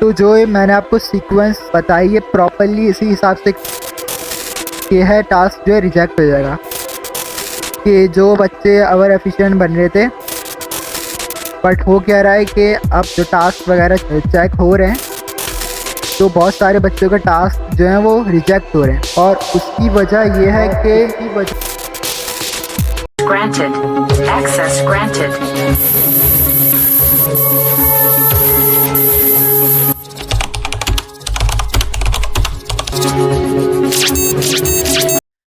तो जो ये मैंने आपको सीक्वेंस बताई है प्रॉपरली इसी हिसाब से ये है, टास्क जो है रिजेक्ट हो जाएगा। कि जो बच्चे अवर एफिशिएंट बन रहे थे, बट हो क्या रहा है कि अब जो टास्क वगैरह चेक हो रहे हैं तो बहुत सारे बच्चों के टास्क जो हैं वो रिजेक्ट हो रहे हैं, और उसकी वजह ये है कि Granted. Access granted.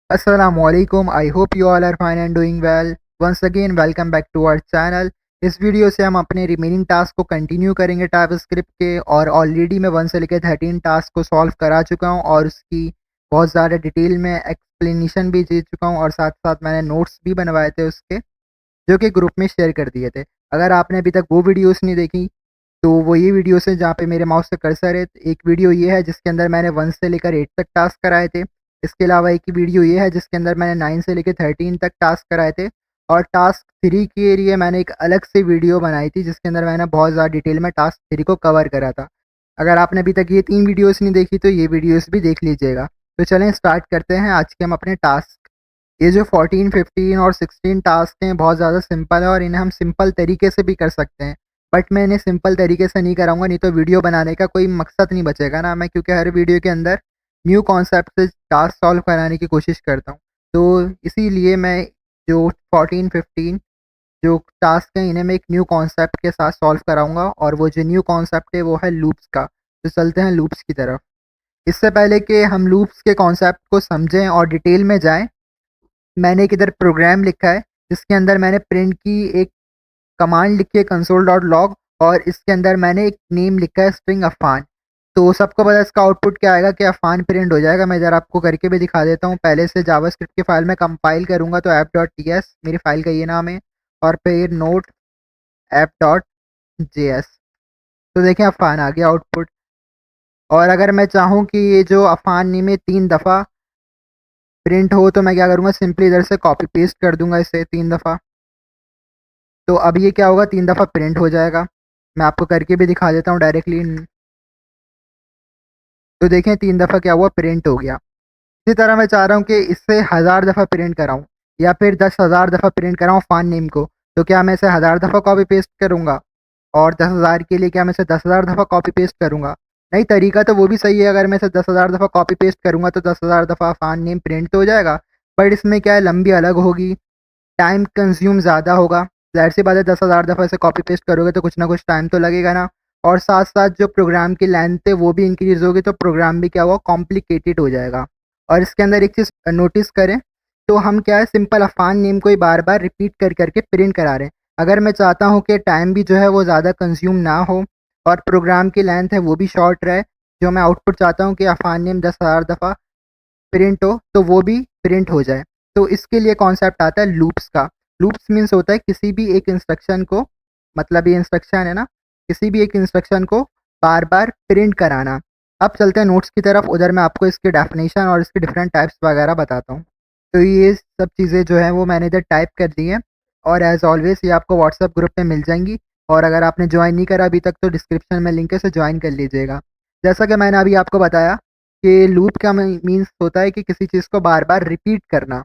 Assalamualaikum. I hope you all are fine and doing well. Once again, welcome back to our channel. इस वीडियो से हम अपने रिमेनिंग टास्क को कंटिन्यू करेंगे टाइपस्क्रिप्ट के, और ऑलरेडी मैं 1 से लेकर 13 टास्क को सॉल्व करा चुका हूं और उसकी बहुत ज़्यादा डिटेल में एक्सप्लेनेशन भी दे चुका हूं, और साथ साथ मैंने नोट्स भी बनवाए थे उसके, जो कि ग्रुप में शेयर कर दिए थे। अगर आपने अभी तक वो वीडियोस नहीं देखी तो वो ये वीडियोस है जहाँ पे मेरे माउस से कर्सर है। एक वीडियो ये है जिसके अंदर मैंने 1 से लेकर 8 तक टास्क कराए थे। इसके अलावा एक वीडियो ये है जिसके अंदर मैंने 9 से लेकर 13 तक टास्क कराए थे, और टास्क 3 के लिए मैंने एक अलग से वीडियो बनाई थी जिसके अंदर मैंने बहुत ज़्यादा डिटेल में टास्क 3 को कवर करा था। अगर आपने अभी तक ये 3 वीडियोस नहीं देखी तो ये वीडियोस भी देख लीजिएगा। तो चलें स्टार्ट करते हैं आज के हम अपने टास्क। ये जो 14, 15 और 16 टास्क हैं बहुत ज़्यादा सिंपल है, और इन्हें हम सिंपल तरीके से भी कर सकते हैं, बट मैं इन्हें सिंपल तरीके से नहीं कराऊंगा, नहीं तो वीडियो बनाने का कोई मकसद नहीं बचेगा ना मैं, क्योंकि हर वीडियो के अंदर न्यू कॉन्सेप्ट से टास्क सॉल्व कराने की कोशिश करता हूँ। तो इसीलिए मैं जो 14, 15 जो टास्क हैं इन्हें मैं एक न्यू कॉन्सेप्ट के साथ सॉल्व कराऊंगा, और वो जो न्यू कॉन्सेप्ट है वो है लूप्स का। तो चलते हैं लूप्स की तरफ। इससे पहले कि हम लूप्स के कॉन्सेप्ट को समझें और डिटेल में जाएं, मैंने एक इधर प्रोग्राम लिखा है जिसके अंदर मैंने प्रिंट की एक कमांड लिखी है console.log, और इसके अंदर मैंने एक नेम लिखा है स्ट्रिंग अफान। तो सबको पता है इसका आउटपुट क्या आएगा कि अफान प्रिंट हो जाएगा। मैं ज़रा आपको करके भी दिखा देता हूँ। पहले से जावास्क्रिप्ट की फाइल में कंपाइल करूँगा तो app.ts मेरी फाइल का ये नाम है, और फिर नोट app.js। तो देखें अफान आ गया आउटपुट। और अगर मैं चाहूँ कि ये जो अफान नेम है 3 दफ़ा प्रिंट हो तो मैं क्या करूँगा, सिंपली इधर से कॉपी पेस्ट कर दूंगा इसे 3 दफ़ा। तो अब ये क्या होगा, 3 दफ़ा प्रिंट हो जाएगा। मैं आपको करके भी दिखा देता हूँ डायरेक्टली। तो देखें 3 दफ़ा क्या हुआ, प्रिंट हो गया। इसी तरह मैं चाह रहा हूँ कि इससे 1000 दफ़ा प्रिंट कराऊँ, या फिर 10,000 दफ़ा प्रिंट कराऊँ फ़ान नेम को। तो क्या मैं इसे 1000 दफ़ा कॉपी पेस्ट करूँगा, और 10,000 के लिए क्या मैं इसे 10,000 दफ़ा कॉपी पेस्ट करूँगा? नहीं, तरीका तो वो भी सही है। अगर मैं इसे 10,000 दफ़ा कॉपी पेस्ट करूँगा तो 10,000 दफ़ा फ़ान नेम प्रिंट तो हो जाएगा, बट इसमें क्या है, लंबी अलग होगी, टाइम कंज्यूम ज़्यादा होगा। ज़ाहिर सी बात है 10,000 दफ़ा इसे कॉपी पेस्ट करोगे तो कुछ ना कुछ टाइम तो लगेगा ना, और साथ-साथ जो प्रोग्राम की लेंथ है वो भी इंक्रीज़ होगी, तो प्रोग्राम भी क्या होगा, कॉम्प्लिकेटेड हो जाएगा। और इसके अंदर एक चीज़ नोटिस करें, तो हम क्या है, सिंपल अफान नेम को ही बार-बार रिपीट कर के प्रिंट करा रहे हैं। अगर मैं चाहता हूँ कि टाइम भी जो है वो ज़्यादा कंज्यूम ना हो और प्रोग्राम की लेंथ है वो भी शॉर्ट रहे, जो मैं आउटपुट चाहता हूँ कि अफान नेम 10,000 दफ़ा प्रिंट हो तो वो भी प्रिंट हो जाए, तो इसके लिए कॉन्सेप्ट आता है लूप्स का। लूप्स मीन्स होता है किसी भी एक इंस्ट्रक्शन को, मतलब ये इंस्ट्रक्शन है ना, किसी भी एक इंस्ट्रक्शन को बार बार प्रिंट कराना। अब चलते हैं नोट्स की तरफ, उधर मैं आपको इसके डेफिनेशन और इसके डिफरेंट टाइप्स वगैरह बताता हूँ। तो ये सब चीज़ें जो हैं वो मैंने इधर टाइप कर दी हैं, और एज़ ऑलवेज़ ये आपको व्हाट्सएप ग्रुप में मिल जाएंगी, और अगर आपने ज्वाइन नहीं करा अभी तक तो डिस्क्रिप्शन में लिंक है, से ज्वाइन कर लीजिएगा। जैसा कि मैंने अभी आपको बताया कि लूप का मीन्स होता है कि किसी चीज़ को बार-बार रिपीट करना,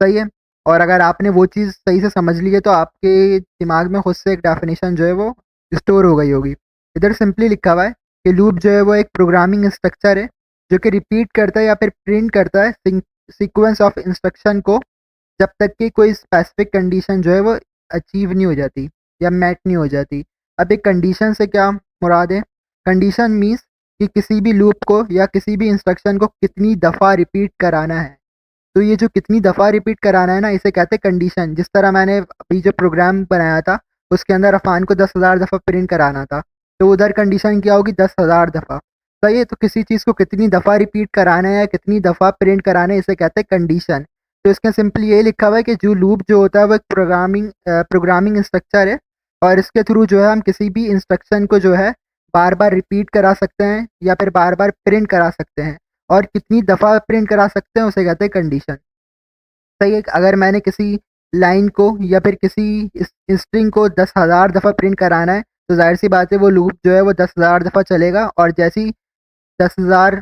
सही है? और अगर आपने वो चीज़ सही से समझ ली है तो आपके दिमाग में खुद से एक डेफिनेशन जो है वो स्टोर हो गई होगी। इधर सिंपली लिखा हुआ है कि लूप जो है वो एक प्रोग्रामिंग स्ट्रक्चर है जो कि रिपीट करता है या फिर प्रिंट करता है सीक्वेंस ऑफ इंस्ट्रक्शन को, जब तक कि कोई स्पेसिफिक कंडीशन जो है वो अचीव नहीं हो जाती या मैट नहीं हो जाती। अब एक कंडीशन से क्या मुराद है? कंडीशन मीन्स कि किसी भी लूप को या किसी भी इंस्ट्रक्शन को कितनी दफ़ा रिपीट कराना है। तो ये जो कितनी दफ़ा रिपीट कराना है ना, इसे कहते हैं कंडीशन। जिस तरह मैंने अभी जो प्रोग्राम बनाया था उसके अंदर अफ़ान को 10,000 दफ़ा प्रिंट कराना था, तो उधर कंडीशन क्या होगी, 10,000 दफ़ा। सही है? तो किसी चीज़ को कितनी दफ़ा रिपीट कराना है या कितनी दफ़ा प्रिंट कराना है, इसे कहते हैं कंडीशन। तो इसके सिंपली ये लिखा हुआ है कि जो लूप जो होता है वो एक प्रोग्रामिंग स्ट्रक्चर है, और इसके थ्रू जो है हम किसी भी इंस्ट्रक्शन को जो है बार-बार रिपीट करा सकते हैं या फिर बार-बार प्रिंट करा सकते हैं, और कितनी दफ़ा प्रिंट करा सकते हैं उसे कहते हैं कंडीशन। सही है? अगर मैंने किसी लाइन को या फिर किसी स्ट्रिंग को 10,000 दफ़ा प्रिंट कराना है तो ज़ाहिर-सी बात है वो लूप जो है वो 10,000 दफ़ा चलेगा और जैसे ही 10,000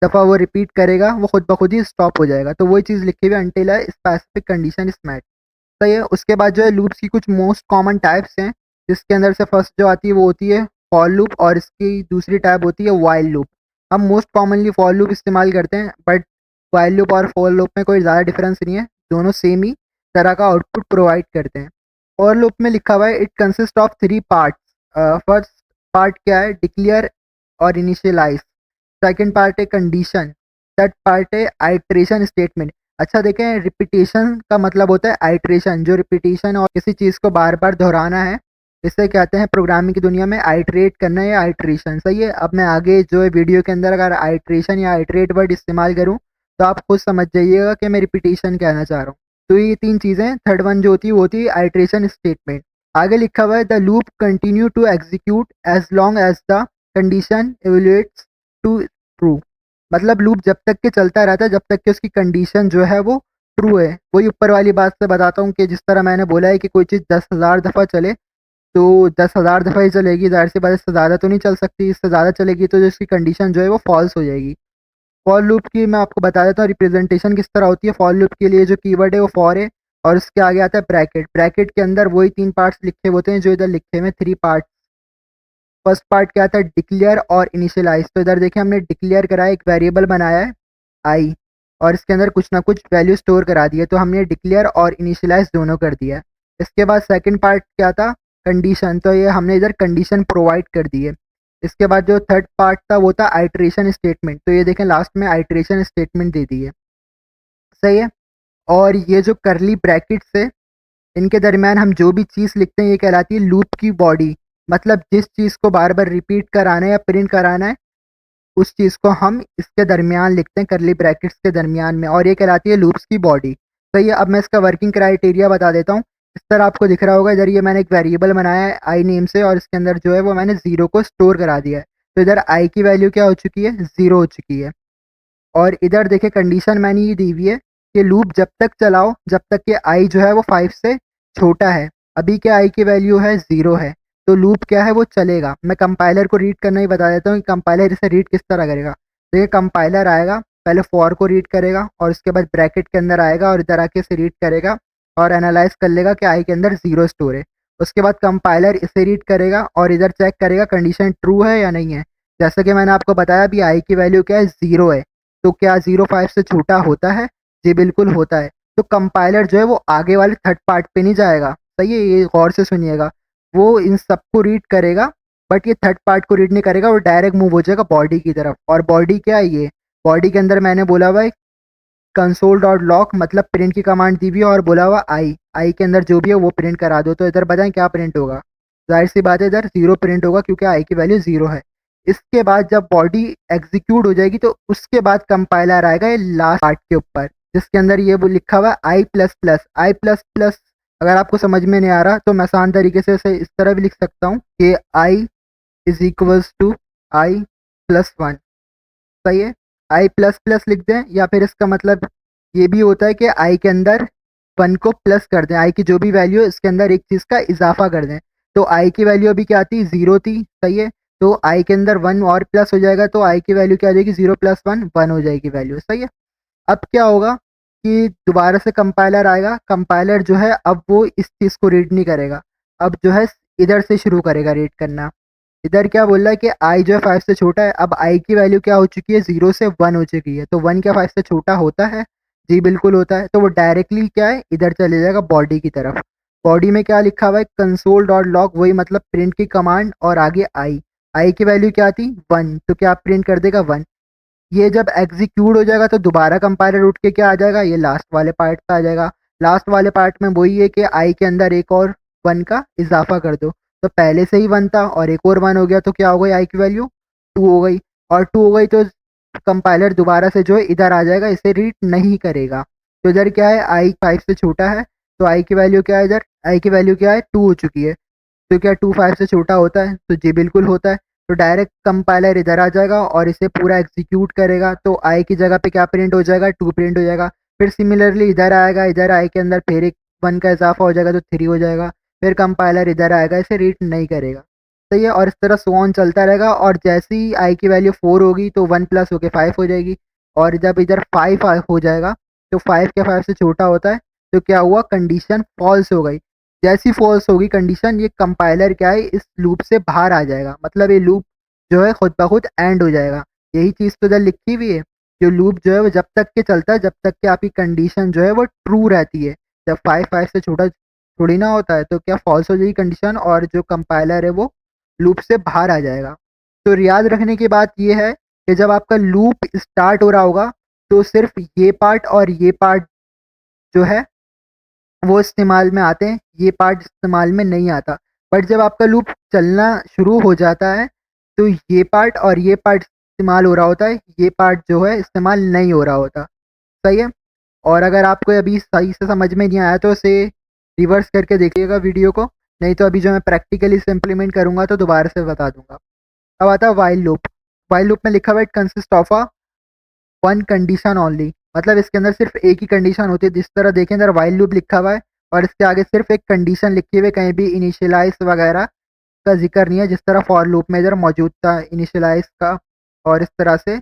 दफ़ा वो रिपीट करेगा, वो खुद ब खुद ही स्टॉप हो जाएगा। तो वही चीज़ लिखी हुई है until a specific condition is met. सही है। उसके बाद जो है लूप्स की कुछ मोस्ट कॉमन टाइप्स हैं, जिसके अंदर से फर्स्ट जो आती है वो होती है फॉर लूप और इसकी दूसरी टाइप होती है व्हाइल लूप। हम मोस्ट कॉमनली फॉर लूप इस्तेमाल करते हैं, बट व्हाइल लूप और फॉर लूप में कोई ज़्यादा डिफरेंस नहीं है, दोनों सेम ही तरह का आउटपुट प्रोवाइड करते हैं। फॉर लूप में लिखा हुआ है it consist of 3 parts. First part क्या है? डिक्लेयर और इनिशियलाइज़। सेकंड पार्ट है कंडीशन। थर्ड पार्ट है आइटरेशन स्टेटमेंट। अच्छा देखें, रिपीटेशन का मतलब होता है आइटरेशन, जो रिपीटेशन और किसी चीज़ को बार-बार दोहराना है, इसे कहते हैं प्रोग्रामिंग की दुनिया में आइटरेट करना या आइटरेशन। सही है। अब मैं आगे जो है वीडियो के अंदर अगर आइटरेशन या आइटरेट वर्ड इस्तेमाल करूँ, तो आप खुद समझ जाइएगा कि मैं रिपीटेशन कहना चाह रहा हूँ। तो ये 3 चीज़ें, थर्ड वन जो होती है वो होती है आइटरेशन स्टेटमेंट। आगे लिखा हुआ है the loop continue to execute as long as the condition evaluates to true. मतलब लूप जब तक के चलता रहता है, जब तक कि उसकी कंडीशन जो है वो ट्रू है। वही ऊपर वाली बात से बताता हूँ कि जिस तरह मैंने बोला है कि कोई चीज़ 10,000 दफ़ा चले, तो 10,000 दफ़ा ही चलेगी, ज़ाहिर-सी बात है इससे ज़्यादा तो नहीं चल सकती, इससे ज़्यादा चलेगी तो जो इसकी कंडीशन जो है वो फ़ॉल्स हो जाएगी। फॉर लूप की मैं आपको बता देता हूँ रिप्रेजेंटेशन किस तरह होती है। फॉर लूप के लिए जो कीवर्ड है वो फॉर है और उसके आगे आता है ब्रैकेट। ब्रैकेट के अंदर वही 3 पार्ट्स लिखे होते हैं जो इधर लिखे हुए हैं 3 पार्ट्स। फर्स्ट पार्ट क्या था? डिक्लेयर और इनिशियलाइज़। तो इधर देखिए हमने डिक्लेयर करा है, एक वेरिएबल बनाया है आई और इसके अंदर कुछ ना कुछ वैल्यू स्टोर करा दी है, तो हमने डिक्लेयर और इनिशियलाइज़ दोनों कर दिया है। इसके बाद सेकंड पार्ट क्या था? कंडीशन। तो ये हमने इधर कंडीशन प्रोवाइड कर दी है। इसके बाद जो थर्ड पार्ट था वो था आइटरेशन स्टेटमेंट। तो ये देखें लास्ट में आइटरेशन स्टेटमेंट दे दी है। सही है। और ये जो कर्ली ब्रैकेट्स है, इनके दरमियान हम जो भी चीज़ लिखते हैं ये कहलाती है लूप की बॉडी। मतलब जिस चीज़ को बार-बार रिपीट कराना है या प्रिंट कराना है, उस चीज़ को हम इसके दरमियान लिखते हैं कर्ली ब्रैकेट्स के दरमियान में, और ये कहलाती है लूप्स की बॉडी। सही है। अब मैं इसका वर्किंग क्राइटेरिया बता देता हूँ। इस तरह आपको दिख रहा होगा, इधर ये मैंने एक वेरिएबल बनाया है आई नेम से और इसके अंदर जो है वो मैंने 0 को स्टोर करा दिया है। तो इधर आई की वैल्यू क्या हो चुकी है? 0 हो चुकी है। और इधर देखिए कंडीशन मैंने ये दी हुई है कि लूप जब तक चलाओ जब तक कि आई जो है वो 5 से छोटा है। अभी क्या आई की वैल्यू है? 0 है। तो लूप क्या है? वो चलेगा। मैं कंपाइलर को रीड करना ही बता देता हूँ कि कंपाइलर इसे रीड किस तरह करेगा। देखिए कंपाइलर आएगा, पहले फॉर को रीड करेगा और उसके बाद ब्रैकेट के अंदर आएगा और इधर आके इसे रीड करेगा और एनालाइज कर लेगा कि आई के अंदर 0 स्टोर है। उसके बाद कंपाइलर इसे रीड करेगा और इधर चेक करेगा कंडीशन ट्रू है या नहीं है। जैसे कि मैंने आपको बताया अभी आई की वैल्यू क्या है? 0 है। तो क्या 0 5 से छोटा होता है? जी बिल्कुल होता है। तो कंपाइलर जो है वो आगे वाले थर्ड पार्ट पे नहीं जाएगा। सही है, ये गौर से सुनिएगा। वो इन सबको रीड करेगा, बट ये थर्ड पार्ट को रीड नहीं करेगा, वो डायरेक्ट मूव हो जाएगा बॉडी की तरफ। और बॉडी क्या है? ये बॉडी के अंदर मैंने बोला हुआ है कंसोल डॉट लॉग, मतलब प्रिंट की कमांड दी हुई है और बोला हुआ आई के अंदर जो भी है वो प्रिंट करा दो। तो इधर बताएं क्या प्रिंट होगा? जाहिर सी बात है इधर 0 प्रिंट होगा क्योंकि आई की वैल्यू 0 है। इसके बाद जब बॉडी एग्जीक्यूट हो जाएगी तो उसके बाद कंपाइलर आएगा ये लास्ट पार्ट के ऊपर, जिसके अंदर ये वो लिखा हुआ है आई प्लस प्लस। आई प्लस प्लस अगर आपको समझ में नहीं आ रहा तो मैं आसान तरीके से इसे इस तरह भी लिख सकता हूँ कि I is equals to I plus one. सही है। आई प्लस प्लस लिख दें या फिर इसका मतलब ये भी होता है कि आई के अंदर 1 को प्लस कर दें, आई की जो भी वैल्यू है इसके अंदर एक चीज़ का इजाफा कर दें। तो आई की वैल्यू अभी क्या थी? 0 थी। सही है। तो आई के अंदर 1 और प्लस हो जाएगा तो आई की वैल्यू क्या हो जाएगी? 0 प्लस 1 1 हो जाएगी वैल्यू। सही है। अब क्या होगा कि दोबारा से कंपाइलर आएगा। कंपाइलर जो है अब वो इस चीज़ को रीड नहीं करेगा, अब जो है इधर से शुरू करेगा रीड करना। इधर क्या बोल रहा है कि आई जो है 5 से छोटा है। अब आई की वैल्यू क्या हो चुकी है? 0 से 1 हो चुकी है। तो 1 क्या 5 से छोटा होता है? जी बिल्कुल होता है। तो वो डायरेक्टली क्या है? इधर चले जाएगा बॉडी की तरफ। बॉडी में क्या लिखा हुआ है? कंसोल डॉट लॉग, वही मतलब प्रिंट की कमांड और आगे आई। आई की वैल्यू क्या थी? 1। तो क्या प्रिंट कर देगा? 1। ये जब एग्जीक्यूट हो जाएगा तो दोबारा कंपाइलर उठ के क्या आ जाएगा? ये लास्ट वाले पार्ट पे आ जाएगा। लास्ट वाले पार्ट में वही है कि आई के अंदर एक और 1 का इजाफा कर दो। तो पहले से ही 1 था और एक और 1 हो गया तो क्या हो गई? आई की वैल्यू 2 हो गई। और 2 हो गई तो कंपाइलर दोबारा से जो है इधर आ जाएगा, इसे रीड नहीं करेगा। तो इधर क्या है? आई 5 से छोटा है तो आई की वैल्यू क्या है? इधर आई की वैल्यू क्या है? 2 हो चुकी है। तो क्या 2 5 से छोटा होता है? तो जी बिल्कुल होता है। तो डायरेक्ट कंपाइलर इधर आ जाएगा और इसे पूरा एग्जीक्यूट करेगा। तो आई की जगह पे क्या प्रिंट हो जाएगा? 2 प्रिंट हो जाएगा। फिर सिमिलरली इधर आएगा, इधर आई के अंदर फिर एक 1 का इजाफा हो जाएगा तो 3 हो जाएगा। फिर कंपाइलर इधर आएगा, इसे रीड नहीं करेगा। सही है। और इस तरह सो ऑन चलता रहेगा और जैसे ही आई की वैल्यू 4 होगी तो 1 प्लस होके 5 हो जाएगी, और जब इधर 5 हो जाएगा तो 5 क्या 5 से छोटा होता है, तो क्या हुआ, कंडीशन फॉल्स हो गई। जैसी फॉल्स होगी कंडीशन, ये कंपाइलर क्या है, इस लूप से बाहर आ जाएगा, मतलब ये लूप जो है खुद ब खुद एंड हो जाएगा। यही चीज़ तो इधर लिखी हुई है। जो लूप जो है वो जब तक के चलता है जब तक कि आपकी कंडीशन जो है वो ट्रू रहती है। जब 5 से छोटा थोड़ी ना होता है तो क्या फॉल्स हो जाएगी कंडीशन, और जो कंपाइलर है वो लूप से बाहर आ जाएगा। तो याद रखने की बात ये है कि जब आपका लूप स्टार्ट हो रहा होगा तो सिर्फ ये पार्ट और ये पार्ट जो है वो इस्तेमाल में आते हैं, ये पार्ट इस्तेमाल में नहीं आता। बट जब आपका लूप चलना शुरू हो जाता है तो ये पार्ट और ये पार्ट इस्तेमाल हो रहा होता है, ये पार्ट जो है इस्तेमाल नहीं हो रहा होता। सही है। और अगर आपको अभी सही से समझ में नहीं आया तो इसे रिवर्स करके देखिएगा वीडियो को, नहीं तो अभी जो मैं प्रैक्टिकली इसे इम्प्लीमेंट करूँगा तो दोबारा से बता दूँगा। अब आता है व्हाइल लूप। व्हाइल लूप में लिखा हुआ है it consist of a one condition only, मतलब इसके अंदर सिर्फ एक ही कंडीशन होती है। जिस तरह देखें इधर व्हाइल लूप लिखा हुआ है और इसके आगे सिर्फ एक कंडीशन लिखी हुई है, कहीं भी इनिशियलाइज वगैरह का जिक्र नहीं है, जिस तरह फॉर लूप में इधर मौजूद था इनिशियलाइज का और इस तरह से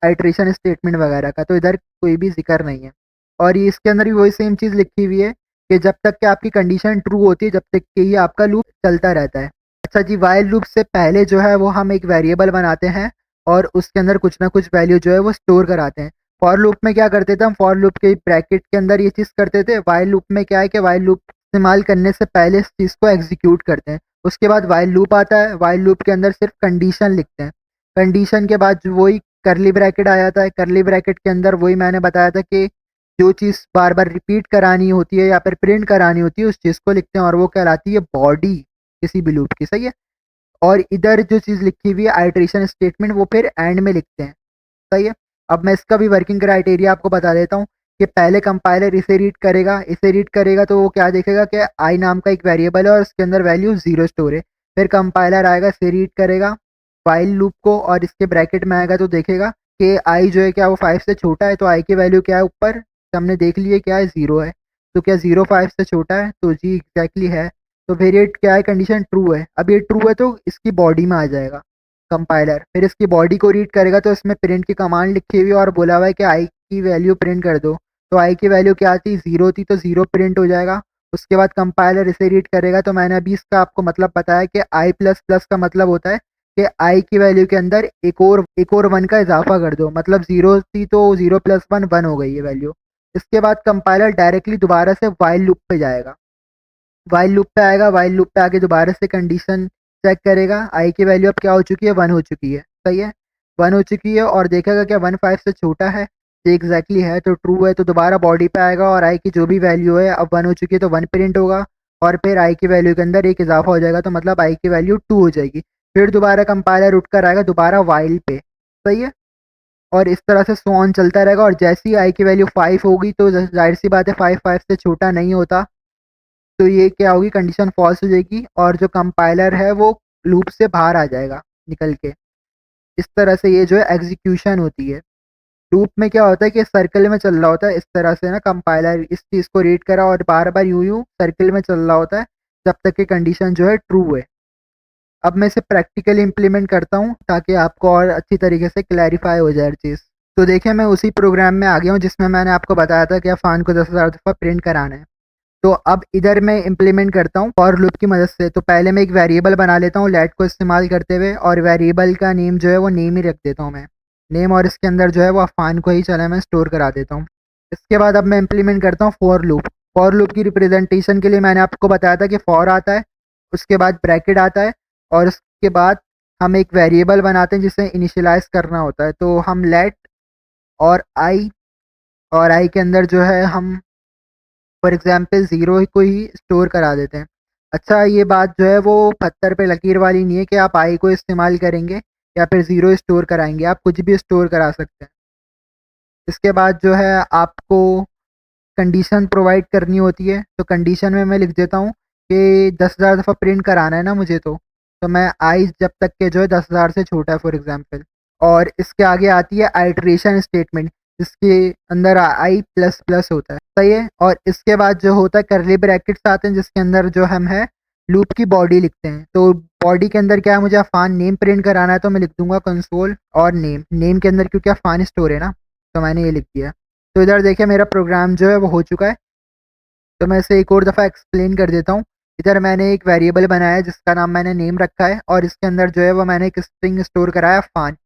आइट्रेशन स्टेटमेंट वगैरह का, तो इधर कोई भी ज़िक्र नहीं है। और ये इसके अंदर भी वही सेम चीज़ लिखी हुई है कि जब तक कि आपकी कंडीशन ट्रू होती है जब तक कि ये आपका लूप चलता रहता है। अच्छा जी, व्हाइल लूप से पहले जो है वो हम एक वेरिएबल बनाते हैं और उसके अंदर कुछ ना कुछ वैल्यू जो है वो स्टोर कराते हैं। फॉर लूप में क्या करते थे हम, फॉर लूप के ब्रैकेट के अंदर ये चीज़ करते थे। व्हाइल लूप में क्या है कि व्हाइल लूप इस्तेमाल करने से पहले इस चीज़ को एग्जीक्यूट करते हैं। उसके बाद व्हाइल लूप आता है, व्हाइल लूप के अंदर सिर्फ कंडीशन लिखते हैं। कंडीशन के बाद वही करली ब्रैकेट आ जाता है। करली ब्रैकेट के अंदर वही मैंने बताया था कि जो चीज़ बार बार रिपीट करानी होती है या फिर प्रिंट करानी होती है उस चीज़ को लिखते हैं और वो कहलाती है बॉडी किसी भी लूप की। सही है। और इधर जो चीज़ लिखी हुई है आइट्रेशन स्टेटमेंट वो फिर एंड में लिखते हैं। सही है। अब मैं इसका भी वर्किंग क्राइटेरिया आपको बता देता हूँ कि पहले कंपाइलर इसे रीड करेगा तो वो क्या देखेगा कि आई नाम का एक वेरिएबल है और उसके अंदर वैल्यू 0 स्टोर है। फिर कंपाइलर आएगा, इसे रीड करेगा व्हाइल लूप को और इसके ब्रैकेट में आएगा तो देखेगा कि आई जो है क्या वो 5 से छोटा है, तो आई की वैल्यू क्या है ऊपर हमने देख ली है क्या है 0 है। तो क्या 0 5 से छोटा है, तो जी एग्जैक्टली है। तो फिर ये क्या है, कंडीशन ट्रू है। अब ये ट्रू है तो इसकी बॉडी में आ जाएगा कंपाइलर, फिर इसकी बॉडी को रीड करेगा तो इसमें प्रिंट की कमांड लिखी हुई और बोला हुआ है कि आई की वैल्यू प्रिंट कर दो। तो आई की वैल्यू क्या थी, 0 थी, तो 0 प्रिंट हो जाएगा। उसके बाद कंपाइलर इसे रीड करेगा, तो मैंने अभी इसका आपको मतलब बताया कि आई प्लस प्लस का मतलब होता है कि आई की वैल्यू के अंदर एक और 1 का इजाफा कर दो, मतलब 0 थी तो 0 प्लस 1 1 हो गई ये वैल्यू। इसके बाद कंपाइलर डायरेक्टली दोबारा से व्हाइल लूप पे जाएगा, व्हाइल लूप पे आएगा, व्हाइल लूप पे आके दोबारा से कंडीशन चेक करेगा। आई की वैल्यू अब क्या हो चुकी है, 1 हो चुकी है। सही है, 1 हो चुकी है और देखेगा क्या 1 5 से छोटा है, ये एग्जैक्टली है तो ट्रू है। तो दोबारा बॉडी पे आएगा और आई की जो भी वैल्यू है अब 1 हो चुकी है तो 1 प्रिंट होगा और फिर आई की वैल्यू के अंदर एक इजाफा हो जाएगा तो मतलब आई की वैल्यू 2 हो जाएगी। फिर दोबारा कंपाइलर उठ कर आएगा दोबारा व्हाइल पे। सही है। और इस तरह से सो ऑन चलता रहेगा और जैसे ही आई की वैल्यू 5 होगी तो जाहिर सी बात है 5 5 से छोटा नहीं होता, तो ये क्या होगी, कंडीशन फॉल्स हो जाएगी और जो कंपाइलर है वो लूप से बाहर आ जाएगा निकल के। इस तरह से ये जो है एग्जीक्यूशन होती है। लूप में क्या होता है कि सर्कल में चल रहा होता है, इस तरह से ना कंपाइलर इस चीज़ को रीड करा और बार बार यूं यूं सर्कल में चल रहा होता है जब तक कि कंडीशन जो है ट्रू है। अब मैं इसे प्रैक्टिकली इम्प्लीमेंट करता हूँ ताकि आपको और अच्छी तरीके से क्लैरिफाई हो जाए हर चीज़। तो देखिए मैं उसी प्रोग्राम में आ गया हूँ जिसमें मैंने आपको बताया था कि अफान को 10,000 दफ़ा प्रिंट कराना है। तो अब इधर मैं इम्प्लीमेंट करता हूँ फॉर लूप की मदद से। तो पहले मैं एक वेरिएबल बना लेता हूँ लेट को इस्तेमाल करते हुए और वेरिएबल का नेम जो है वो नेम ही रख देता हूँ मैं, नेम, और इसके अंदर जो है वो अफान को ही चला मैं स्टोर करा देता हूँ। इसके बाद अब मैं इम्प्लीमेंट करता हूँ फॉर लूप। फॉर लूप की रिप्रेजेंटेशन के लिए मैंने आपको बताया था कि फॉर आता है, उसके बाद ब्रैकेट आता है और उसके बाद हम एक वेरिएबल बनाते हैं जिसे इनिशियलाइज करना होता है। तो हम लेट और आई के अंदर जो है हम फॉर एग्जाम्पल 0 को ही स्टोर करा देते हैं। अच्छा, ये बात जो है वो पत्थर पे लकीर वाली नहीं है कि आप आई को इस्तेमाल करेंगे या फिर 0 स्टोर कराएंगे, आप कुछ भी स्टोर करा सकते हैं। इसके बाद जो है आपको कंडीशन प्रोवाइड करनी होती है, तो कंडीशन में मैं लिख देता हूँ कि 10,000 दफ़ा प्रिंट कराना है ना मुझे, तो मैं आई जब तक के जो है 10,000 से छोटा है फॉर एग्जांपल। और इसके आगे आती है आइट्रेशन स्टेटमेंट जिसके अंदर आई प्लस प्लस होता है। सही है। और इसके बाद जो होता है करली ब्रैकेट्स आते हैं जिसके अंदर जो हम है लूप की बॉडी लिखते हैं। तो बॉडी के अंदर क्या है, मुझे अफान नेम प्रिंट कराना है, तो मैं लिख दूंगा कंसोल और नेम। नेम के अंदर क्योंकि अफान स्टोर है ना, तो मैंने ये लिख दिया। तो इधर देखिए मेरा प्रोग्राम जो है वो हो चुका है। तो मैं इसे एक और दफ़ा एक्सप्लेन कर देता हूँ। इधर मैंने एक वेरिएबल बनाया है जिसका नाम मैंने नेम रखा है, और इसके अंदर जो है वो मैंने एक स्ट्रिंग स्टोर करा है अफान।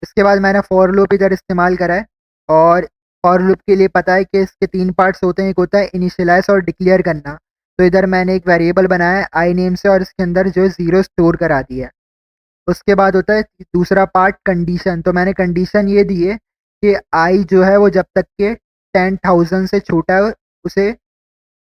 इसके बाद मैंने फॉर लूप इधर इस्तेमाल करा है, और फॉर लूप के लिए पता है कि इसके 3 पार्ट्स होते हैं। एक होता है इनिशियलाइज़ और डिक्लेयर करना। तो इधर मैंने एक वेरिएबल बनाया है आई नेम से, और इसके अंदर जो है 0 स्टोर करा दिया है। उसके बाद होता है दूसरा पार्ट कंडीशन। तो मैंने कंडीशन ये दी है कि आई जो है वो जब तक के 10,000 से छोटा है उसे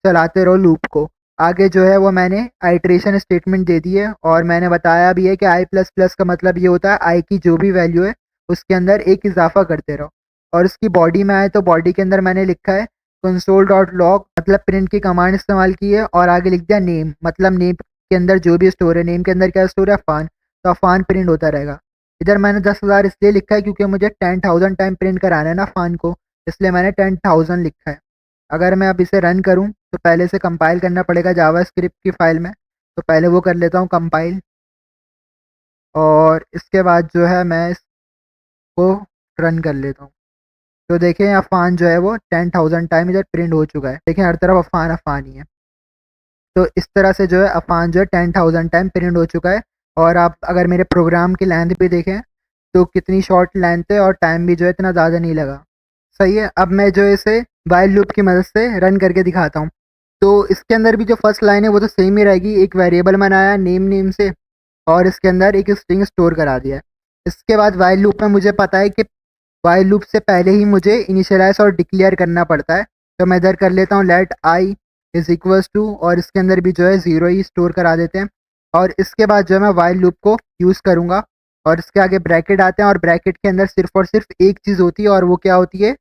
चलाते रहो लूप को। आगे जो है वो मैंने आइटरेशन स्टेटमेंट दे दी है, और मैंने बताया भी है कि आई प्लस प्लस का मतलब ये होता है आई की जो भी वैल्यू है उसके अंदर एक इजाफा करते रहो। और उसकी बॉडी में आए तो बॉडी के अंदर मैंने लिखा है कंसोल डॉट लॉग, मतलब प्रिंट की कमांड इस्तेमाल की है, और आगे लिख दिया नेम, मतलब नेम के अंदर जो भी स्टोर है। नेम के अंदर क्या स्टोर है, अफान, तो अफान प्रिंट होता रहेगा। इधर मैंने 10,000 इसलिए लिखा है क्योंकि मुझे 10,000 टाइम प्रिंट कराना है ना अफान को, इसलिए मैंने 10,000 लिखा है। अगर मैं अब इसे रन करूं तो पहले से कंपाइल करना पड़ेगा जावास्क्रिप्ट की फ़ाइल में। तो पहले वो कर लेता हूं कंपाइल, और इसके बाद जो है मैं इसको रन कर लेता हूं। तो देखें अफ़ान जो है वो 10,000 टाइम इधर प्रिंट हो चुका है। देखें हर तरफ अफ़ान अफ़ान ही है। तो इस तरह से जो है अफ़ान जो है 10,000 टाइम प्रिंट हो चुका है। और आप अगर मेरे प्रोग्राम की लेंथ भी देखें तो कितनी शॉर्ट लेंथ है, और टाइम भी जो है इतना ज़्यादा नहीं लगा। सही है। अब मैं जो इसे व्हाइल लूप की मदद से रन करके दिखाता हूँ। तो इसके अंदर भी जो फर्स्ट लाइन है वो तो सेम ही रहेगी। एक वेरिएबल बनाया नेम से, और इसके अंदर एक स्ट्रिंग स्टोर करा दिया है। इसके बाद व्हाइल लूप में मुझे पता है कि व्हाइल लूप से पहले ही मुझे इनिशियलाइज और डिक्लेयर करना पड़ता है। तो मैं इधर कर लेता हूँ let I is equals to, और इसके अंदर भी जो है 0 ही स्टोर करा देते हैं। और इसके बाद जो है मैं व्हाइल लूप को यूज़ करूँगा, और इसके आगे ब्रैकेट आते हैं, और ब्रैकेट के अंदर सिर्फ और सिर्फ एक चीज़ होती है, और वो क्या होती है,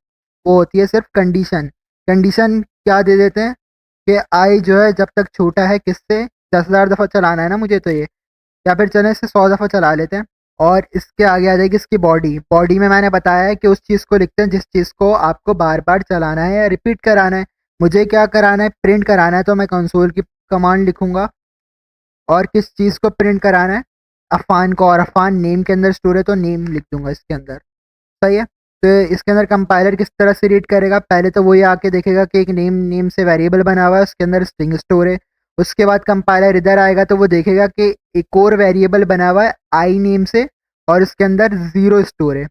वो होती है सिर्फ कंडीशन। कंडीशन क्या दे देते हैं कि आई जो है जब तक छोटा है किससे, 10,000 दफ़ा चलाना है ना मुझे, तो ये, या फिर चलें इसे 100 दफ़ा चला लेते हैं। और इसके आगे आ जाएगी इसकी बॉडी। बॉडी में मैंने बताया है कि उस चीज़ को लिखते हैं जिस चीज़ को आपको बार बार चलाना है या रिपीट कराना है। मुझे क्या कराना है, प्रिंट कराना है, तो मैं कंसोल की कमांड लिखूंगा। और किस चीज़ को प्रिंट कराना है, अफान को, और अफान नेम के अंदर स्टोर है तो नेम लिख दूंगा इसके अंदर। सही है। तो इसके अंदर कंपाइलर किस तरह से रीड करेगा, पहले तो वो ये आके देखेगा कि एक नेम से वेरिएबल बना हुआ है, उसके अंदर स्ट्रिंग स्टोर है। उसके बाद कंपाइलर इधर आएगा तो वो देखेगा कि एक और वेरिएबल बना हुआ है आई नेम से, और इसके अंदर 0 स्टोर है।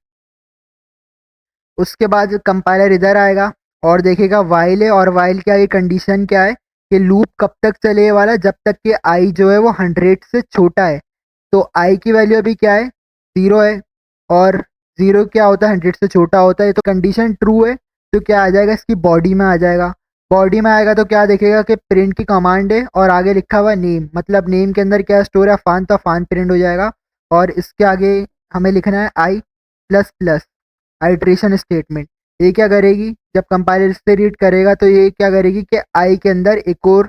उसके बाद कंपाइलर इधर आएगा और देखेगा वाइल है, और वाइल क्या, ये कंडीशन क्या है कि लूप कब तक चले वाला, जब तक कि आई जो है वो 100 से छोटा है। तो आई की वैल्यू अभी क्या है, 0 है, और 0 क्या होता है, 100 से छोटा होता है। तो कंडीशन ट्रू है, तो क्या आ जाएगा, इसकी बॉडी में आ जाएगा। बॉडी में आएगा तो क्या देखेगा कि प्रिंट की कमांड है, और आगे लिखा हुआ नेम, मतलब नेम के अंदर क्या स्टोर है, अफान, तो अफान प्रिंट हो जाएगा। और इसके आगे हमें लिखना है आई प्लस प्लस, आइट्रेशन स्टेटमेंट। ये क्या करेगी, जब कंपाइलर इससे रीड करेगा तो ये क्या करेगी कि आई के अंदर एक और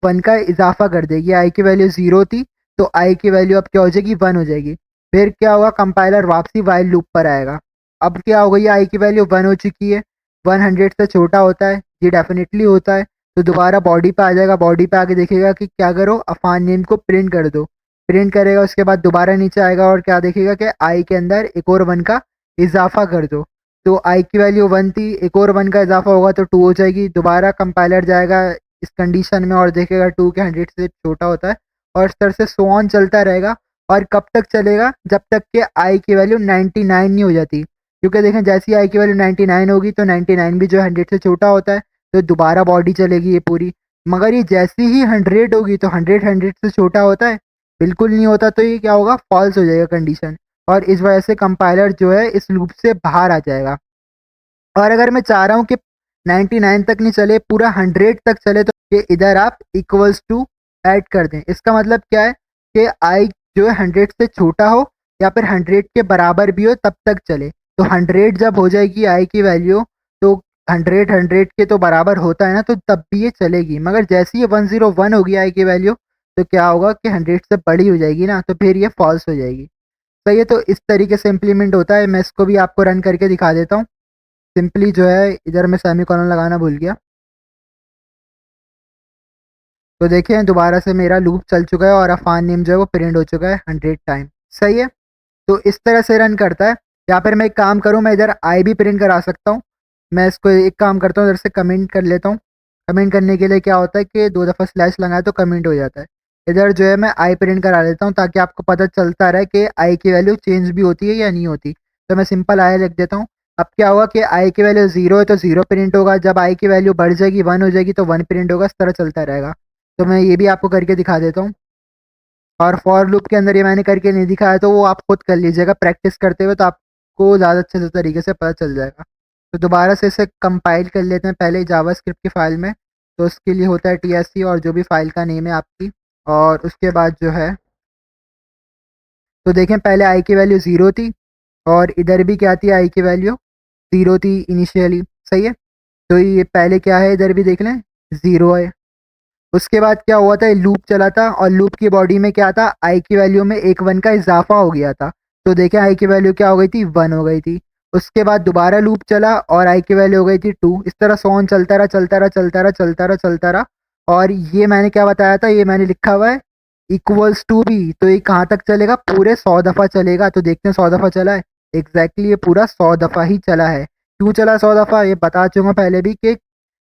1 का इजाफा कर देगी। आई की वैल्यू 0 थी, तो आई की वैल्यू अब क्या हो जाएगी, 1 हो जाएगी। फिर क्या होगा, कंपाइलर वापसी वाइल लूप पर आएगा। अब क्या हो गई, आई की वैल्यू 1 हो चुकी है। 100 से छोटा होता है, ये डेफिनेटली होता है। तो दोबारा बॉडी पे आ जाएगा। बॉडी पे आके देखेगा कि क्या करो, अफान नेम को प्रिंट कर दो। प्रिंट करेगा, उसके बाद दोबारा नीचे आएगा और क्या देखेगा कि आई के अंदर एक और 1 का इजाफा कर दो। तो आई की वैल्यू 1 थी, एक और 1 का इजाफा होगा तो 2 हो जाएगी। दोबारा कंपाइलर जाएगा इस कंडीशन में और देखेगा 2 के 100 से छोटा होता है, और इस तरह से सो ऑन चलता रहेगा। और कब तक चलेगा, जब तक कि आई की वैल्यू 99 नहीं हो जाती। क्योंकि देखें जैसी आई की वैल्यू 99 होगी तो 99 भी जो 100 से छोटा होता है, तो दोबारा बॉडी चलेगी ये पूरी। मगर ये जैसी ही 100 होगी तो 100 से छोटा होता है, बिल्कुल नहीं होता। तो ये क्या होगा, फॉल्स हो जाएगा कंडीशन, और इस वजह से कंपाइलर जो है इस लूप से बाहर आ जाएगा। और अगर मैं चाह रहा हूँ कि 99 तक नहीं चले, पूरा 100 तक चले, तो ये इधर आप इक्वल्स टू ऐड कर दें। इसका मतलब क्या है कि आई जो है 100 से छोटा हो या फिर 100 के बराबर भी हो तब तक चले। तो 100 जब हो जाएगी आई की वैल्यू, तो 100 के तो बराबर होता है ना, तो तब भी ये चलेगी। मगर जैसे ही 101 होगी आई की वैल्यू, तो क्या होगा कि 100 से बड़ी हो जाएगी ना, तो फिर ये फॉल्स हो जाएगी। सही है। तो इस तरीके से इम्प्लीमेंट होता है। मैं इसको भी आपको रन करके दिखा देता हूँ। सिंपली जो है इधर मैं सेमीकोलन लगाना भूल गया। तो देखें दोबारा से मेरा लूप चल चुका है और अफान नेम जो है वो प्रिंट हो चुका है 100 टाइम। सही है, तो इस तरह से रन करता है। या फिर मैं एक काम करूँ, मैं इधर आई भी प्रिंट करा सकता हूँ। मैं इसको एक काम करता हूँ, इधर से कमेंट कर लेता हूँ। कमेंट करने के लिए क्या होता है कि 2 दफ़ा स्लैश लगाए तो कमेंट हो जाता है। इधर जो है मैं आई प्रिंट करा लेता हूँ ताकि आपको पता चलता रहे कि आई की वैल्यू चेंज भी होती है या नहीं होती। तो मैं सिंपल आई लिख देता हूँ। अब क्या हुआ कि आई की वैल्यू 0 है तो 0 प्रिंट होगा, जब आई की वैल्यू बढ़ जाएगी 1 हो जाएगी तो 1 प्रिंट होगा, इस तरह चलता रहेगा। तो मैं ये भी आपको करके दिखा देता हूँ। और फॉर लूप के अंदर ये मैंने करके नहीं दिखाया तो वो आप खुद कर लीजिएगा प्रैक्टिस करते हुए, तो आपको ज़्यादा अच्छे से तरीके से पता चल जाएगा। तो दोबारा से इसे कंपाइल कर लेते हैं पहले जावास्क्रिप्ट की फ़ाइल में। तो उसके लिए होता है TSC और जो भी फ़ाइल का नेम है आपकी, और उसके बाद जो है तो देखें पहले आई की वैल्यू 0 थी और इधर भी क्या थी, आई की वैल्यू 0 थी इनिशियली। सही है, तो ये पहले क्या है इधर भी देख लें 0 है। उसके बाद क्या हुआ था, लूप चला था और लूप की बॉडी में क्या था, आई की वैल्यू में एक 1 का इजाफा हो गया था। तो देखें आई की वैल्यू क्या हो गई थी, 1 हो गई थी। उसके बाद दोबारा लूप चला और आई की वैल्यू हो गई थी 2। इस तरह सॉन चलता रहा चलता रहा चलता रहा चलता रहा चलता रहा। और ये मैंने क्या बताया था, ये मैंने लिखा हुआ है इक्वल्स टू भी। तो ये कहाँ तक चलेगा, पूरे 100 दफ़ा चलेगा। तो देखते हैं 100 दफ़ा चला है। एग्जैक्टली ये पूरा 100 दफ़ा ही चला है। क्यों चला 100 दफ़ा, ये बता चुका पहले भी कि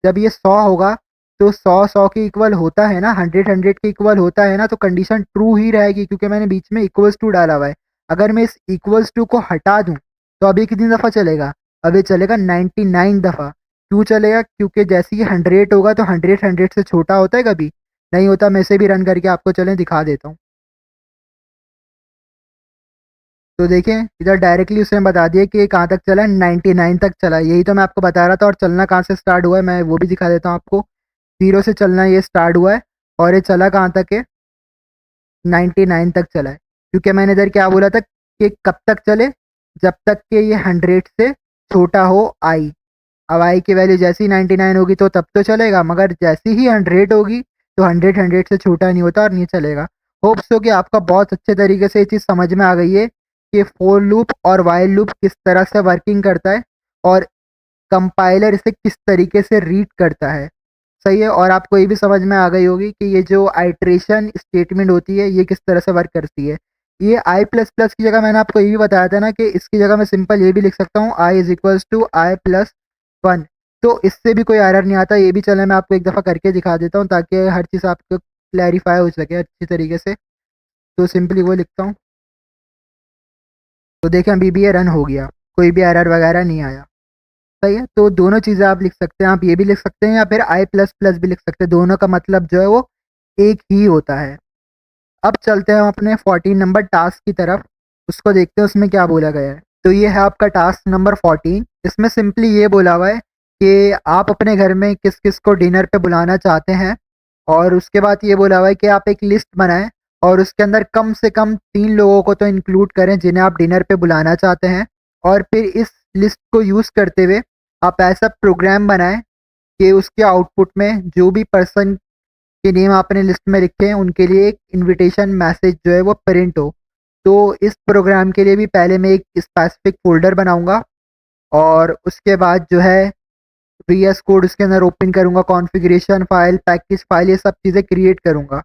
जब ये 100 होगा तो 100 के इक्वल होता है ना, 100 के इक्वल होता है ना, तो कंडीशन ट्रू ही रहेगी क्योंकि मैंने बीच में इक्वल्स टू डाला हुआ है। अगर मैं इस इक्वल्स टू को हटा दूं तो अभी कितनी दफ़ा चलेगा, अभी चलेगा 99 दफ़ा। क्यों चलेगा, क्योंकि जैसे ही 100 होगा तो 100 से छोटा होता है, कभी नहीं होता। मैं इसे भी रन करके आपको चलें दिखा देता हूँ। तो देखें इधर डायरेक्टली उसने बता दिया कि कहाँ तक चला है, 99 तक चला है। यही तो मैं आपको बता रहा था। और चलना कहाँ से स्टार्ट हुआ है मैं वो भी दिखा देता हूँ आपको। 0 से चलना ये स्टार्ट हुआ है और ये चला कहाँ तक है, 99 तक चला है। क्योंकि मैंने इधर क्या बोला था कि कब तक चले, जब तक कि ये 100 से छोटा हो आई। अब आई की वैल्यू जैसी 99 होगी तो तब तो चलेगा, मगर जैसी ही 100 होगी तो 100 से छोटा नहीं होता और नहीं चलेगा। होप्स हो कि आपका बहुत अच्छे तरीके से ये चीज़ समझ में आ गई है कि फोर लूप और वाइल लूप किस तरह से वर्किंग करता है और कंपाइलर इसे किस तरीके से रीड करता है। सही है, और आपको ये भी समझ में आ गई होगी कि ये जो आइट्रेशन स्टेटमेंट होती है ये किस तरह से वर्क करती है। ये आई प्लस प्लस की जगह मैंने आपको ये भी बताया था ना कि इसकी जगह मैं सिंपल ये भी लिख सकता हूँ I is equals to I plus 1। तो इससे भी कोई एरर नहीं आता। ये भी चले मैं आपको एक दफ़ा करके दिखा देता हूँ ताकि हर चीज़ आपको क्लैरिफाई हो सके अच्छी तरीके से। तो सिंपली वो लिखता हूँ। तो देखें अभी भी ये रन हो गया, कोई भी एरर वगैरह नहीं आया। सही है, तो दोनों चीज़ें आप लिख सकते हैं। आप ये भी लिख सकते हैं या फिर आई प्लस प्लस भी लिख सकते हैं। दोनों का मतलब जो है वो एक ही होता है। अब चलते हैं हम अपने 14 नंबर टास्क की तरफ। उसको देखते हैं उसमें क्या बोला गया है। तो ये है आपका टास्क नंबर 14। इसमें सिंपली ये बोला हुआ है कि आप अपने घर में किस किस को डिनर पे बुलाना चाहते हैं, और उसके बाद ये बोला हुआ है कि आप एक लिस्ट बनाएं और उसके अंदर कम से कम 3 लोगों को तो इंक्लूड करें जिन्हें आप डिनर पे बुलाना चाहते हैं। और फिर इस लिस्ट को यूज़ करते हुए आप ऐसा प्रोग्राम बनाएं कि उसके आउटपुट में जो भी पर्सन के नेम आपने लिस्ट में लिखे हैं उनके लिए एक इनविटेशन मैसेज जो है वो प्रिंट हो। तो इस प्रोग्राम के लिए भी पहले मैं एक स्पेसिफिक फ़ोल्डर बनाऊँगा और उसके बाद जो है VS कोड उसके अंदर ओपन करूँगा, कॉन्फ़िगरेशन फ़ाइल, पैकेज फ़ाइल, ये सब चीज़ें क्रिएट करूँगा।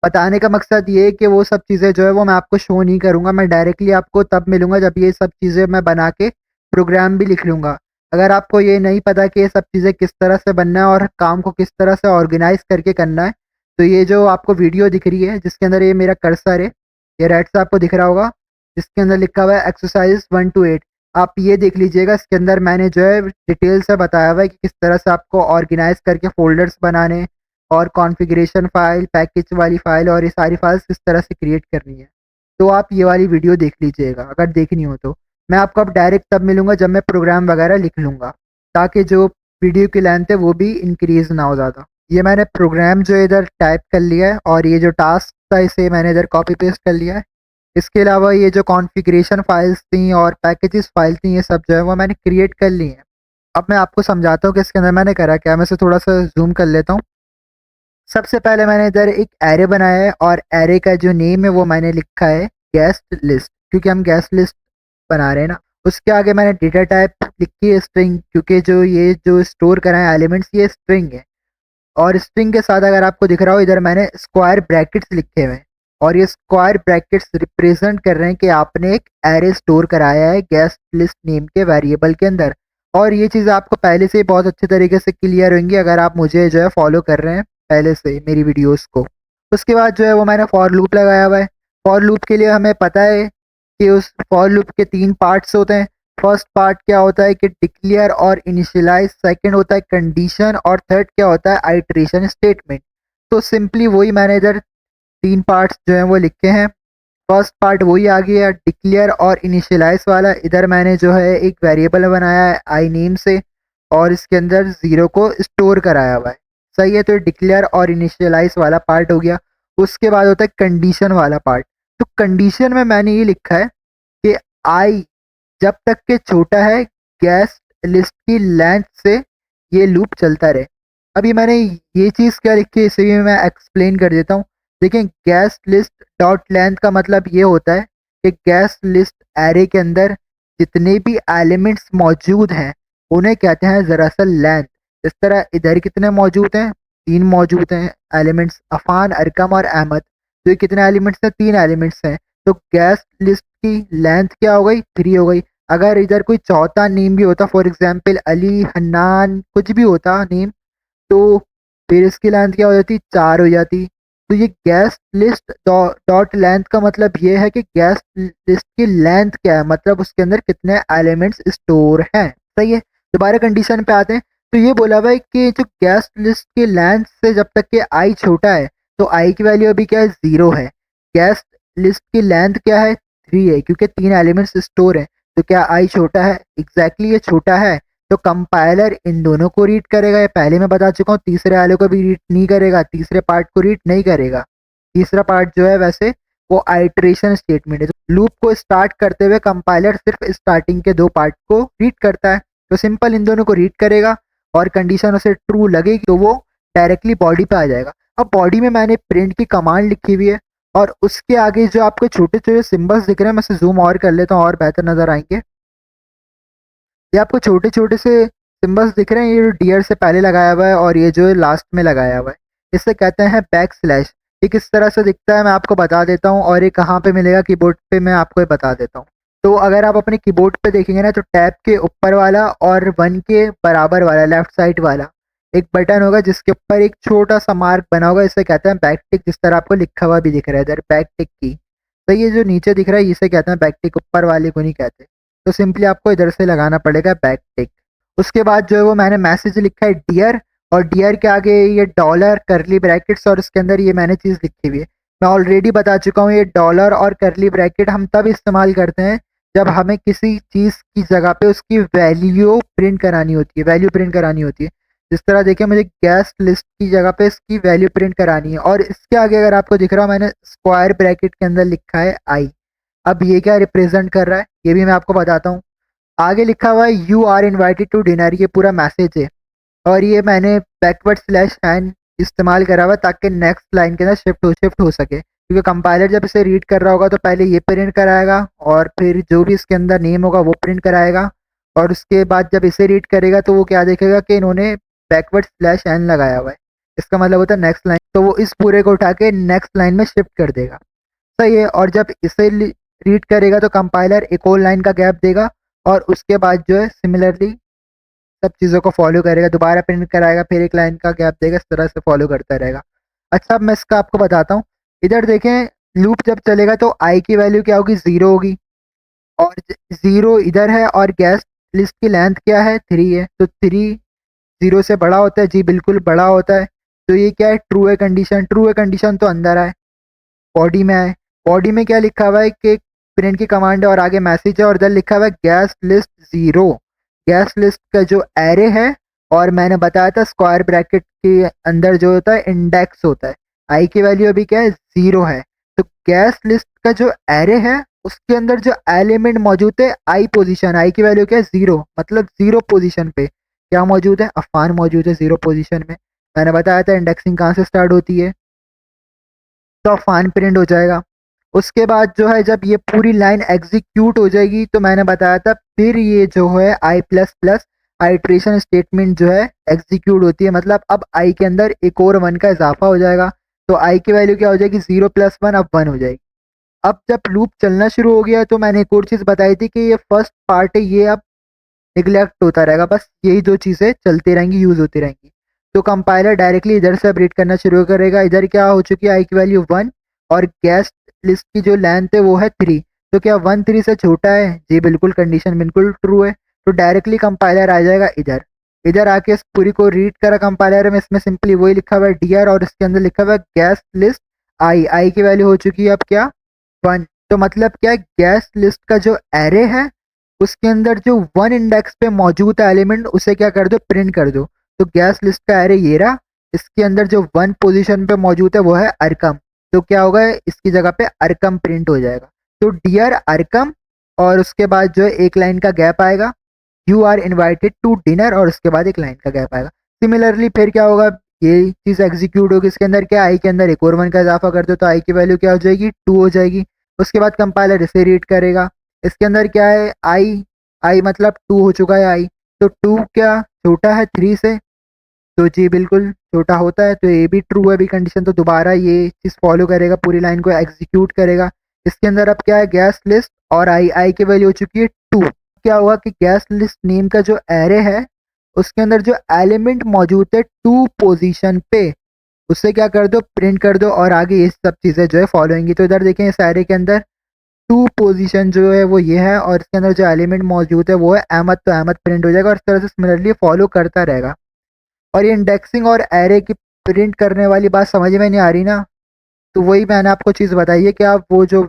बताने का मकसद ये है कि वो सब चीज़ें जो है वो मैं आपको शो नहीं करूँगा। मैं डायरेक्टली आपको तब मिलूँगा जब ये सब चीज़ें मैं बना के प्रोग्राम भी लिख लूँगा। अगर आपको ये नहीं पता कि ये सब चीज़ें किस तरह से बनना है और काम को किस तरह से ऑर्गेनाइज़ करके करना है, तो ये जो आपको वीडियो दिख रही है जिसके अंदर ये मेरा कर्सर है, ये रेड से आपको दिख रहा होगा, जिसके अंदर लिखा हुआ है एक्सरसाइज़ 1 टू 8। आप ये देख लीजिएगा, इसके अंदर मैंने जो है डिटेल से बताया हुआ है कि किस तरह से आपको ऑर्गेनाइज़ करके फ़ोल्डर्स बनाने और कॉन्फ़िगरेशन फ़ाइल, पैकेज वाली फ़ाइल और ये सारी फ़ाइल्स किस तरह से क्रिएट करनी है। तो आप ये वाली वीडियो देख लीजिएगा अगर देखनी हो तो। मैं आपको अब डायरेक्ट तब मिलूँगा जब मैं प्रोग्राम वगैरह लिख लूँगा, ताकि जो वीडियो की लेंथ है वो भी इंक्रीज़ ना हो ज़्यादा। ये मैंने प्रोग्राम जो इधर टाइप कर लिया है और ये जो टास्क था इसे मैंने इधर कॉपी पेस्ट कर लिया है। इसके अलावा ये जो कॉन्फ़िगरेशन फ़ाइल्स थी और पैकेजेस फ़ाइल थी ये सब जो है वो मैंने क्रिएट कर ली हैं। अब मैं आपको समझाता हूँ कि इसके अंदर मैंने करा क्या है। मैं इसे थोड़ा-सा ज़ूम कर लेता हूँ। सबसे पहले मैंने इधर एक एरे बनाया है और एरे का जो नेम है वो मैंने लिखा है गेस्ट लिस्ट, क्योंकि हम गेस्ट लिस्ट बना रहे हैं ना। उसके आगे मैंने डेटा टाइप लिखी है स्ट्रिंग, क्योंकि जो ये जो स्टोर करा है एलिमेंट्स ये स्ट्रिंग है। और स्ट्रिंग के साथ अगर आपको दिख रहा हो इधर मैंने स्क्वायर ब्रैकेट्स लिखे हुए हैं, और ये स्क्वायर ब्रैकेट्स रिप्रेजेंट कर रहे हैं कि आपने एक एरे स्टोर कराया है गेस्ट लिस्ट नेम के वेरिएबल के अंदर। और ये चीज़ आपको पहले से ही बहुत अच्छे तरीके से क्लियर होंगी अगर आप मुझे जो है फॉलो कर रहे हैं पहले से मेरी वीडियोस को। उसके बाद जो है वो मैंने फॉर लूप लगाया हुआ है। फॉर लूप के लिए हमें पता है कि उस फॉर लूप के 3 पार्ट्स होते हैं। फर्स्ट पार्ट क्या होता है कि डिक्लेयर और इनिशियलाइज, सेकंड होता है कंडीशन, और थर्ड क्या होता है आइटरेशन स्टेटमेंट। तो सिंपली वही मैंने इधर 3 पार्ट्स जो हैं वो लिखे हैं। फर्स्ट पार्ट वही आ गया डिक्लेयर और इनिशियलाइज वाला। इधर मैंने जो है एक वेरिएबल बनाया है आई नेम से, और इसके अंदर 0 को स्टोर कराया हुआ है। सही है, तो डिक्लेयर और इनिशियलाइज वाला पार्ट हो गया। उसके बाद होता है कंडीशन वाला पार्ट। तो कंडीशन में मैंने ये लिखा है कि आई जब तक के छोटा है गेस्ट लिस्ट की लेंथ से ये लूप चलता रहे। अभी मैंने ये चीज़ क्या लिखी है इसे भी मैं एक्सप्लेन कर देता हूँ। देखिए, गेस्ट लिस्ट डॉट लेंथ का मतलब ये होता है कि गेस्ट लिस्ट एरे के अंदर जितने भी एलिमेंट्स मौजूद हैं उन्हें कहते हैं दरअसल लेंथ। इस तरह इधर कितने मौजूद हैं, 3 मौजूद हैं एलिमेंट्स, अफान, अरकम और अहमद। तो ये कितने एलिमेंट्स हैं, 3 एलिमेंट्स हैं। तो गेस्ट लिस्ट की लेंथ क्या हो गई, 3 हो गई। अगर इधर कोई चौथा नेम भी होता, फॉर एग्जाम्पल अली, हन्नान, कुछ भी होता नेम, तो फिर इसकी लेंथ क्या हो जाती, 4 हो जाती। तो ये गेस्ट लिस्ट डॉट लेंथ का मतलब ये है कि गेस्ट लिस्ट की लेंथ क्या है, मतलब उसके अंदर कितने एलिमेंट्स स्टोर हैं। सही है, दोबारा कंडीशन पे आते हैं। तो ये बोला हुआ है कि जो गेस्ट लिस्ट की लेंथ से जब तक के आई छोटा है तो आई की वैल्यू अभी क्या है, 0 है। गेस्ट लिस्ट की लेंथ क्या है, 3 है, क्योंकि 3 एलिमेंट्स स्टोर हैं। तो क्या आई छोटा है, एग्जैक्टली ये छोटा है। तो कंपाइलर इन दोनों को रीड करेगा, ये पहले मैं बता चुका हूँ। तीसरे वाले को भी रीड नहीं करेगा, तीसरे पार्ट को रीड नहीं करेगा। तीसरा पार्ट जो है वैसे वो आइटरेशन स्टेटमेंट है। तो लूप को स्टार्ट करते हुए कंपाइलर सिर्फ स्टार्टिंग के 2 पार्ट को रीड करता है। तो सिंपल इन दोनों को रीड करेगा, और कंडीशन उसे ट्रू लगेगी तो वो डायरेक्टली बॉडी पे आ जाएगा। अब बॉडी में मैंने प्रिंट की कमांड लिखी हुई है, और उसके आगे जो आपको छोटे छोटे सिंबल्स दिख रहे हैं, मैं इसे जूम और कर लेता हूँ और बेहतर नजर आएंगे। ये आपको छोटे छोटे से सिंबल्स दिख रहे हैं, ये डियर से पहले लगाया हुआ है और ये जो है लास्ट में लगाया हुआ है। इसे कहते हैं बैक स्लैश। ये किस तरह से दिखता है मैं आपको बता देता हूँ, और ये कहाँ पे मिलेगा कीबोर्ड पे मैं आपको ये बता देता हूँ। तो अगर आप अपने कीबोर्ड पे देखेंगे ना, तो टैब के ऊपर वाला और 1 के बराबर वाला लेफ्ट साइड वाला एक बटन होगा जिसके ऊपर एक छोटा सा मार्क बना होगा, इसे कहते हैं बैक टिक। जिस तरह आपको लिखा हुआ भी दिख रहा है इधर बैक टिक की। तो ये जो नीचे दिख रहा है इसे कहते हैं बैक टिक, ऊपर वाले को नहीं कहते। तो सिंपली आपको इधर से लगाना पड़ेगा बैक टिक। उसके बाद जो है वो मैंने मैसेज लिखा है डियर, और डियर के आगे ये डॉलर करली ब्रैकेट्स, और इसके अंदर ये मैंने चीज़ लिखी हुई है। मैं ऑलरेडी बता चुका हूँ, ये डॉलर और करली ब्रैकेट हम तब इस्तेमाल करते हैं जब हमें किसी चीज़ की जगह पे उसकी वैल्यू प्रिंट करानी होती है, वैल्यू प्रिंट करानी होती है। जिस तरह देखिए, मुझे गैस लिस्ट की जगह पे इसकी वैल्यू प्रिंट करानी है, और इसके आगे अगर आपको दिख रहा हो मैंने स्क्वायर ब्रैकेट के अंदर लिखा है आई। अब ये क्या रिप्रेजेंट कर रहा है ये भी मैं आपको बताता हूँ। आगे लिखा हुआ है you are invited to dinner, ये पूरा मैसेज है, और ये मैंने बैकवर्ड स्लैश साइन इस्तेमाल करा हुआ है ताकि नेक्स्ट लाइन के अंदर शिफ्ट हो सके। क्योंकि कंपाइलर जब इसे रीड कर रहा होगा तो पहले ये प्रिंट कराएगा, और फिर जो भी इसके अंदर नेम होगा वो प्रिंट कराएगा, और उसके बाद जब इसे रीड करेगा तो वो क्या देखेगा कि इन्होंने बैकवर्ड स्लैश एन लगाया हुआ है। इसका मतलब होता है नेक्स्ट लाइन, तो वो इस पूरे को उठा के नेक्स्ट लाइन में शिफ्ट कर देगा। सही है, और जब इसे रीड करेगा तो कंपाइलर एक और लाइन का गैप देगा, और उसके बाद जो है सिमिलरली सब चीज़ों को फॉलो करेगा, दोबारा प्रिंट कराएगा, फिर एक लाइन का गैप देगा, इस तरह से फॉलो करता रहेगा। अच्छा, अब मैं इसका आपको बताता हूँ। इधर देखें, लूप जब चलेगा तो आई की वैल्यू क्या होगी, 0 होगी, और 0 इधर है, और गैस लिस्ट की लेंथ क्या है, 3 है। तो 3 0 से बड़ा होता है, जी बिल्कुल बड़ा होता है। तो ये क्या है, ट्रू है कंडीशन। ट्रू है कंडीशन तो अंदर आए, बॉडी में आए। बॉडी में क्या लिखा हुआ है कि प्रिंट की कमांड है, और आगे मैसेज है, और इधर लिखा हुआ है गैस लिस्ट 0। गैस लिस्ट का जो एरे है, और मैंने बताया था स्क्वायर ब्रैकेट के अंदर जो होता है इंडेक्स होता है। आई की वैल्यू अभी क्या है, 0 है। तो गैस लिस्ट का जो एरे है उसके अंदर जो एलिमेंट मौजूद है आई पोजीशन, आई की वैल्यू क्या है, 0, मतलब 0 पोजीशन पे क्या मौजूद है, अफान मौजूद है 0 पोजीशन में। मैंने बताया था इंडेक्सिंग कहाँ से स्टार्ट होती है, तो अफान प्रिंट हो जाएगा। उसके बाद जो है जब ये पूरी लाइन एग्जीक्यूट हो जाएगी तो मैंने बताया था फिर ये जो है आई प्लस प्लस आइट्रेशन स्टेटमेंट जो है एग्जीक्यूट होती है, मतलब अब आई के अंदर एक और 1 का इजाफा हो जाएगा, तो आई की वैल्यू क्या हो जाएगी 0 + 1 अब 1 हो जाएगी। अब जब लूप चलना शुरू हो गया तो मैंने एक और चीज़ बताई थी कि ये फर्स्ट पार्ट है, ये अब निगलेक्ट होता रहेगा, बस यही 2 चीज़ें चलती रहेंगी, यूज़ होती रहेंगी। तो कंपाइलर डायरेक्टली इधर से अब रीड करना शुरू करेगा, इधर क्या हो चुकी है आई की वैल्यू 1 और गेस्ट लिस्ट की जो लेंथ है वो है 3, तो क्या 1 3 से छोटा है? जी बिल्कुल, कंडीशन बिल्कुल ट्रू है। तो डायरेक्टली कंपाइलर आ जाएगा इधर, इधर आके इस पूरी को रीड करा कंपाइलर में, इसमें सिंपली वही लिखा हुआ है डीआर और इसके अंदर लिखा हुआ है गेस्ट लिस्ट आई की वैल्यू हो चुकी है अब क्या 1। तो मतलब क्या है, गेस्ट लिस्ट का जो एरे है उसके अंदर जो 1 इंडेक्स पे मौजूद है एलिमेंट उसे क्या कर दो, प्रिंट कर दो। तो गेस्ट लिस्ट का एरे ये रहा, इसके अंदर जो 1 पोजीशन पे मौजूद है वो है अरकम, तो क्या होगा इसकी जगह पे अरकम प्रिंट हो जाएगा। तो डियर अरकम और उसके बाद जो है एक लाइन का गैप आएगा, you are invited to dinner और उसके बाद एक लाइन का गैप आएगा। सिमिलरली फिर क्या होगा, ये चीज़ एग्जीक्यूट होगी, इसके अंदर क्या आई के अंदर एक और 1 का इजाफा कर दो तो आई की वैल्यू क्या हो जाएगी 2 हो जाएगी। उसके बाद कंपाइलर इसे रीड करेगा, इसके अंदर क्या है आई मतलब 2 हो चुका है आई, तो 2 क्या छोटा है 3 से? तो जी बिल्कुल छोटा होता है, तो ये भी ट्रू है भी कंडीशन, तो दोबारा ये चीज़ फॉलो करेगा, पूरी लाइन को एग्जीक्यूट करेगा। इसके अंदर अब क्या है, गैस लिस्ट और आई की वैल्यू हो चुकी है 2। क्या हुआ कि गैस लिस्ट नेम का जो एरे है उसके अंदर जो एलिमेंट मौजूद है 2 पोजीशन पे उससे क्या कर दो, प्रिंट कर दो और आगे ये सब चीज़ें जो है फॉलो होंगी। तो इधर देखें इस एरे के अंदर 2 पोजीशन जो है वो ये है और इसके अंदर जो एलिमेंट मौजूद है वो है अहमद, तो अहमद प्रिंट हो जाएगा और इस तरह से सिमिलरली फॉलो करता रहेगा। और ये इंडेक्सिंग और एरे की प्रिंट करने वाली बात समझ में नहीं आ रही ना, तो वही मैंने आपको चीज़ बताई है कि आप वो जो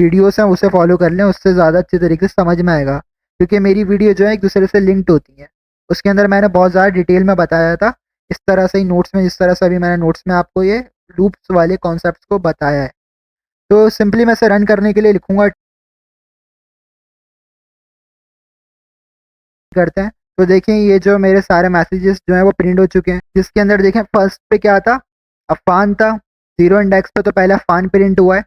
वीडियोस हैं उसे फॉलो कर लें, उससे ज़्यादा अच्छे तरीके से समझ में आएगा, क्योंकि मेरी वीडियो जो है एक दूसरे से लिंक्ड होती हैं। उसके अंदर मैंने बहुत ज़्यादा डिटेल में बताया था, इस तरह से ही नोट्स में, जिस तरह से अभी मैंने नोट्स में आपको ये लूप्स वाले कॉन्सेप्ट्स को बताया है। तो सिंपली मैं इसे रन करने के लिए लिखूँगा, करते हैं। तो देखें ये जो मेरे सारे मैसेजेस जो हैं वो प्रिंट हो चुके हैं, जिसके अंदर देखें फर्स्ट पे क्या था, अफ़ान था, 0 इंडेक्स पे तो पहले अफ़ान प्रिंट हुआ है,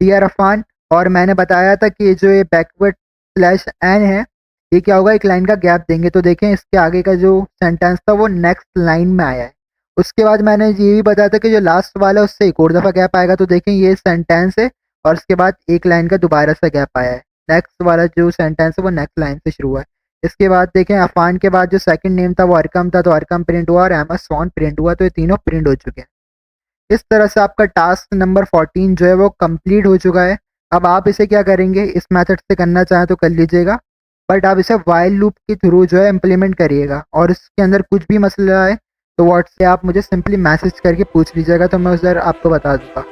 डियर अफ़ान। और मैंने बताया था कि जो ये बैकवर्ड स्लैश एन है ये क्या होगा, एक लाइन का गैप देंगे। तो देखें इसके आगे का जो सेंटेंस था वो नेक्स्ट लाइन में आया है। उसके बाद मैंने ये भी बताया था कि जो लास्ट वाला है उससे एक और दफ़ा गैप आएगा, तो देखें ये सेंटेंस है और उसके बाद एक लाइन का दोबारा से गैप आया है। नेक्स्ट वाला जो सेंटेंस है वो नेक्स्ट लाइन से शुरू हुआ है। इसके बाद देखें अफ़ान के बाद जो सेकंड नेम था वो अरकम था, तो अरकम प्रिंट हुआ और अहमद स्वान प्रिंट हुआ, तो ये तीनों प्रिंट हो चुके हैं। इस तरह से आपका टास्क नंबर 14 जो है वो कंप्लीट हो चुका है। अब आप इसे क्या करेंगे, इस मेथड से करना चाहें तो कर लीजिएगा, बट आप इसे व्हाइल लूप के थ्रू जो है इम्प्लीमेंट करिएगा। और इसके अंदर कुछ भी मसला है तो व्हाट्सएप आप मुझे सिंपली मैसेज करके पूछ लीजिएगा, तो मैं उस आपको बता दूँगा।